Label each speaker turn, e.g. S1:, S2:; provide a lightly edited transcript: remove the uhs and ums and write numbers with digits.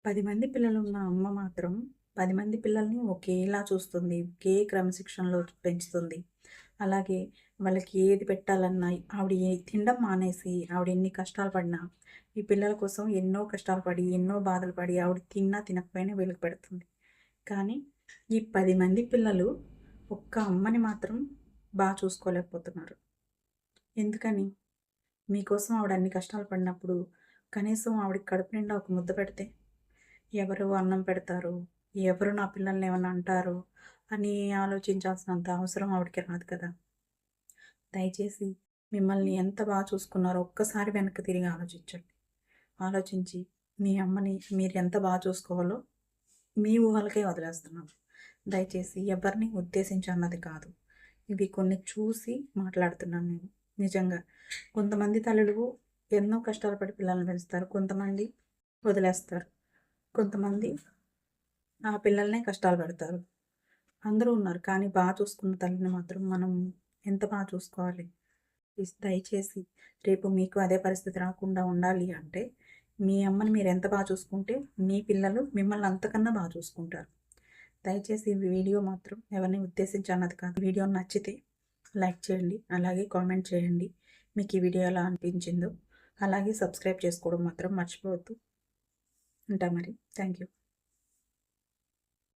S1: 10 మంది పిల్లలున్న అమ్మ మాత్రం 10 మంది పిల్లల్ని ఒకేలా చూస్తుంది. ఒకే క్రమశిక్షణలో పెంచుతుంది. అలాగే వాళ్ళకి ఏది పెట్టాలన్నా ఆవిడ తినడం మానేసి ఆవిడ ఎన్ని కష్టాలు పడినా, ఈ పిల్లల కోసం ఎన్నో కష్టాలు పడి, ఎన్నో బాధలు పడి ఆవిడ తిన్నా తినకపోయినా వీళ్ళకి పెడుతుంది. కానీ ఈ 10 మంది పిల్లలు ఒక్క అమ్మని మాత్రం చూసుకోలేకపోతున్నారు. ఎందుకని? మీకోసం ఆవిడ అన్ని కష్టాలు పడినప్పుడు కనీసం ఆవిడకి కడుపు నిండా ఒక ముద్ద పెడితే ఎవరు అన్నం పెడతారు? ఎవరు నా పిల్లల్ని ఏమన్నా అంటారు? అని ఆలోచించాల్సినంత అవసరం ఆవిడకి రాదు కదా! దయచేసి మిమ్మల్ని ఎంత చూసుకున్నారో ఒక్కసారి వెనక్కి తిరిగి ఆలోచించండి. ఆలోచించి మీ అమ్మని మీరు ఎంత చూసుకోవాలో మీ ఊహలకే వదిలేస్తున్నాను. దయచేసి ఎవరిని ఉద్దేశించి అన్నది కాదు. ఇవి కొన్ని చూసి మాట్లాడుతున్నాను నేను. నిజంగా కొంతమంది తల్లులు ఎన్నో కష్టాలు పడి పిల్లల్ని పెంచుతారు. కొంతమంది వదిలేస్తారు. కొంతమంది ఆ పిల్లల్నే కష్టాలు పెడతారు. అందరూ ఉన్నారు. కానీ చూసుకున్న తల్లిని మాత్రం మనం ఎంత చూసుకోవాలి. దయచేసి రేపు మీకు అదే పరిస్థితి రాకుండా ఉండాలి అంటే, మీ అమ్మని మీరు ఎంత చూసుకుంటే, మీ పిల్లలు మిమ్మల్ని అంతకన్నా చూసుకుంటారు. దయచేసి ఈ వీడియో మాత్రం ఎవరిని ఉద్దేశించి అన్నది కాదు. వీడియో నచ్చితే లైక్ చేయండి. అలాగే కామెంట్ చేయండి. మీకు ఈ వీడియో ఎలా అనిపించిందో. అలాగే సబ్స్క్రైబ్ చేసుకోవడం మాత్రం మర్చిపోవద్దు. ఉంటా మరి. Thank you.